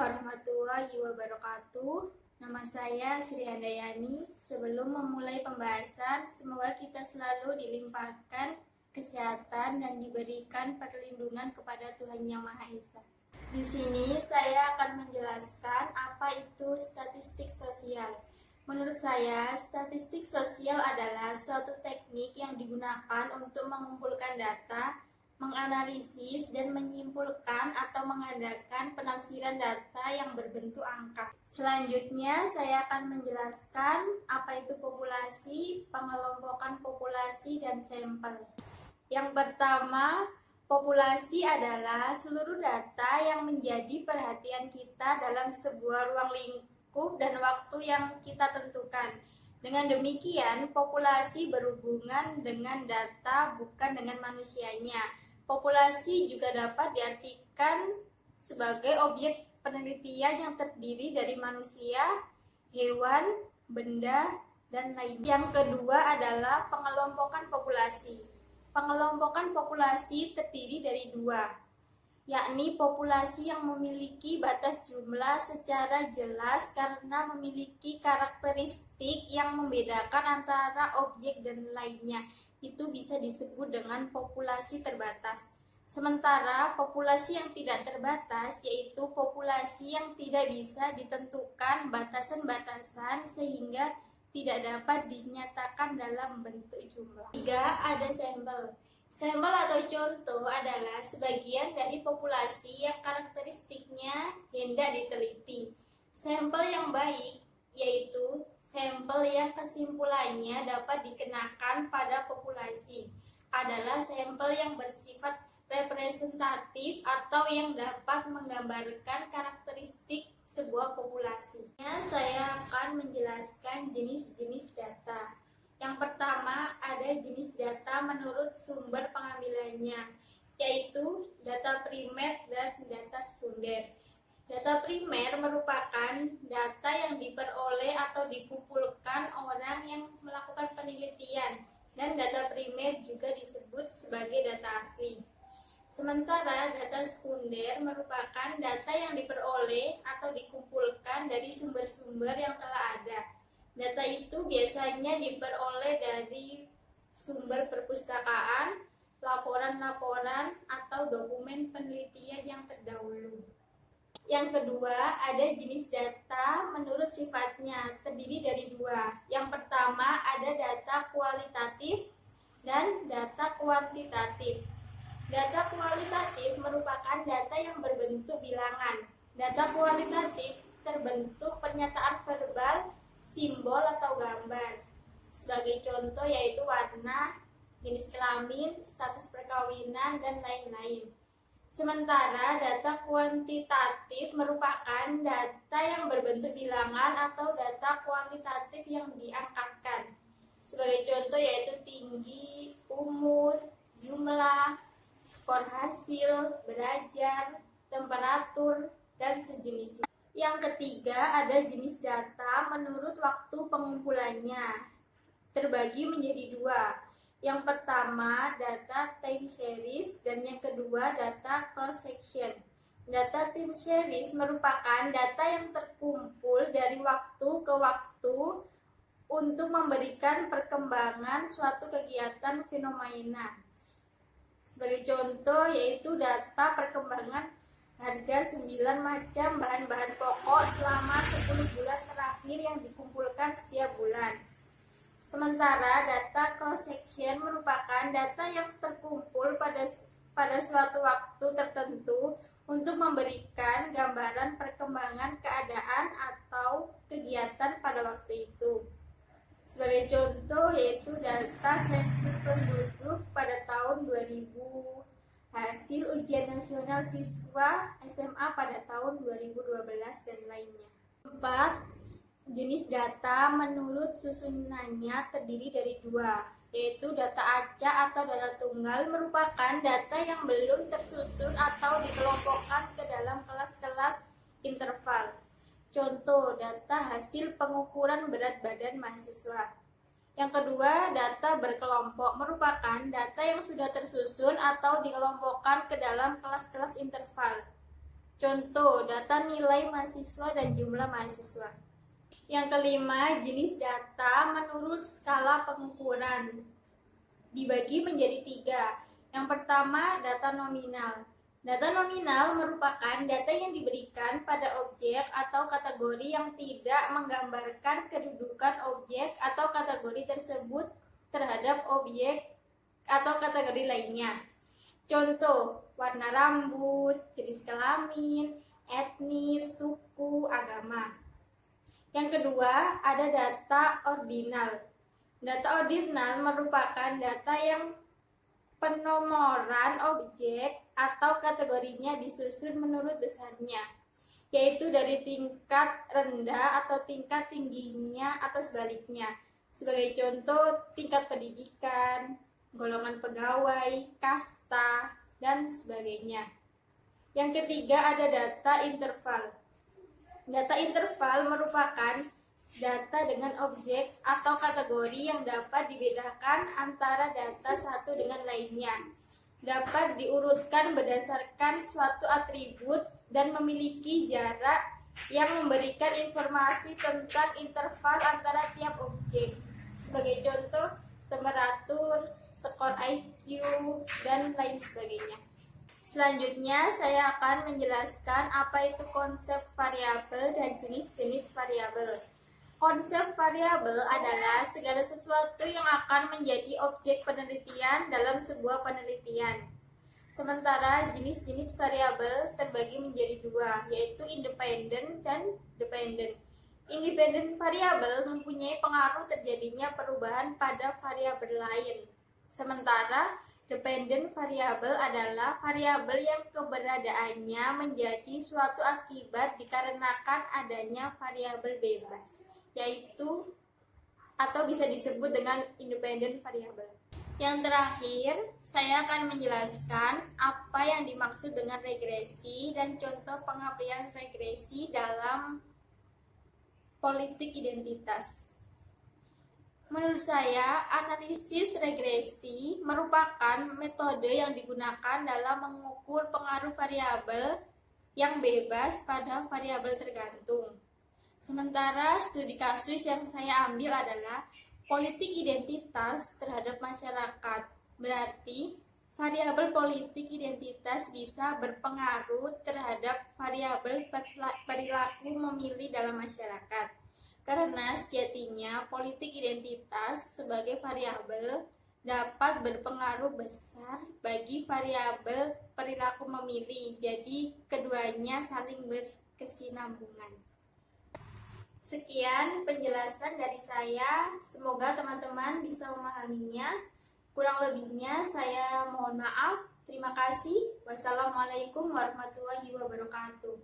warahmatullahi wabarakatuh. Nama saya Sri Handayani. Sebelum memulai pembahasan, semoga kita selalu dilimpahkan kesehatan dan diberikan perlindungan kepada Tuhan Yang Maha Esa. Di sini saya akan menjelaskan apa itu statistik sosial. Menurut saya, statistik sosial adalah suatu teknik yang digunakan untuk mengumpulkan data, menganalisis dan menyimpulkan atau mengadakan penafsiran data yang berbentuk angka. Selanjutnya, saya akan menjelaskan apa itu populasi, pengelompokan populasi, dan sampel. Yang pertama, populasi adalah seluruh data yang menjadi perhatian kita dalam sebuah ruang lingkup dan waktu yang kita tentukan. Dengan demikian, populasi berhubungan dengan data, bukan dengan manusianya. Populasi juga dapat diartikan sebagai objek penelitian yang terdiri dari manusia, hewan, benda, dan lainnya. Yang kedua adalah pengelompokan populasi. Pengelompokan populasi terdiri dari dua, yakni populasi yang memiliki batas jumlah secara jelas karena memiliki karakteristik yang membedakan antara objek dan lainnya. Itu bisa disebut dengan populasi terbatas. Sementara populasi yang tidak terbatas yaitu populasi yang tidak bisa ditentukan batasan-batasan sehingga tidak dapat dinyatakan dalam bentuk jumlah. 3. Ada sampel. Sampel atau contoh adalah sebagian dari populasi yang karakteristiknya hendak diteliti. Sampel yang baik yaitu sampel yang kesimpulannya dapat dikenakan pada populasi adalah sampel yang bersifat representatif atau yang dapat menggambarkan karakteristik sebuah populasi. Saya akan menjelaskan jenis-jenis data. Yang pertama, ada jenis data menurut sumber pengambilannya, yaitu data primer dan data sekunder. Data primer merupakan data yang diperoleh atau dikumpulkan orang yang melakukan penelitian, dan data primer juga disebut sebagai data asli. Sementara data sekunder merupakan data yang diperoleh atau dikumpulkan dari sumber-sumber yang telah ada. Data itu biasanya diperoleh dari sumber perpustakaan, laporan-laporan, atau dokumen penelitian yang terdahulu. Yang kedua, ada jenis data menurut sifatnya, terdiri dari dua. Yang pertama, ada data kualitatif dan data kuantitatif. Data kualitatif merupakan data yang berbentuk bilangan. Data kualitatif terbentuk pernyataan verbal, simbol, atau gambar. Sebagai contoh yaitu warna, jenis kelamin, status perkawinan, dan lain-lain. Sementara data kuantitatif merupakan data yang berbentuk bilangan atau data kualitatif yang diangkatkan. Sebagai contoh yaitu tinggi, umur, jumlah, skor hasil, belajar, temperatur, dan sejenisnya. Yang ketiga, ada jenis data menurut waktu pengumpulannya. Terbagi menjadi dua. Yang pertama, data time series, dan yang kedua, data cross section. Data time series merupakan data yang terkumpul dari waktu ke waktu untuk memberikan perkembangan suatu kegiatan fenomena. Sebagai contoh yaitu data perkembangan harga 9 macam bahan-bahan pokok selama 10 bulan terakhir yang dikumpulkan setiap bulan. Sementara data cross section merupakan data yang terkumpul pada suatu waktu tertentu untuk memberikan gambaran perkembangan keadaan atau kegiatan pada waktu itu. Sebagai contoh yaitu data sensus penduduk pada tahun 2000, hasil ujian nasional siswa SMA pada tahun 2012, dan lainnya. 4. Jenis data menurut susunannya terdiri dari dua, yaitu data acak atau data tunggal merupakan data yang belum tersusun atau dikelompokkan ke dalam kelas-kelas interval. Contoh, data hasil pengukuran berat badan mahasiswa. Yang kedua, data berkelompok merupakan data yang sudah tersusun atau dikelompokkan ke dalam kelas-kelas interval. Contoh, data nilai mahasiswa dan jumlah mahasiswa. Yang kelima, jenis data menurut skala pengukuran. Dibagi menjadi 3. Yang pertama, data nominal. Data nominal merupakan data yang diberikan pada objek atau kategori yang tidak menggambarkan kedudukan objek atau kategori tersebut terhadap objek atau kategori lainnya. Contoh, warna rambut, jenis kelamin, etnis, suku, agama. Yang kedua, ada data ordinal. Data ordinal merupakan data yang penomoran objek atau kategorinya disusun menurut besarnya, yaitu dari tingkat rendah atau tingkat tingginya atau sebaliknya. Sebagai contoh, tingkat pendidikan, golongan pegawai, kasta, dan sebagainya. Yang ketiga ada data interval. Data interval merupakan data dengan objek atau kategori yang dapat dibedakan antara data satu dengan lainnya. Dapat diurutkan berdasarkan suatu atribut dan memiliki jarak yang memberikan informasi tentang interval antara tiap objek. Sebagai contoh, temperatur, skor IQ, dan lain sebagainya. Selanjutnya, saya akan menjelaskan apa itu konsep variabel dan jenis-jenis variabel. Konsep variabel adalah segala sesuatu yang akan menjadi objek penelitian dalam sebuah penelitian. Sementara jenis-jenis variabel terbagi menjadi 2, yaitu independen dan dependen. Independen variabel mempunyai pengaruh terjadinya perubahan pada variabel lain. Sementara dependen variabel adalah variabel yang keberadaannya menjadi suatu akibat dikarenakan adanya variabel bebas, yaitu atau bisa disebut dengan independen variabel. Yang terakhir, saya akan menjelaskan apa yang dimaksud dengan regresi dan contoh pengaplikasian regresi dalam politik identitas. Menurut saya, analisis regresi merupakan metode yang digunakan dalam mengukur pengaruh variabel yang bebas pada variabel tergantung. Sementara studi kasus yang saya ambil adalah politik identitas terhadap masyarakat. Berarti, variabel politik identitas bisa berpengaruh terhadap variabel perilaku memilih dalam masyarakat. Karena sejatinya politik identitas sebagai variabel dapat berpengaruh besar bagi variabel perilaku memilih. Jadi keduanya saling berkesinambungan. Sekian penjelasan dari saya. Semoga teman-teman bisa memahaminya. Kurang lebihnya saya mohon maaf. Terima kasih. Wassalamualaikum warahmatullahi wabarakatuh.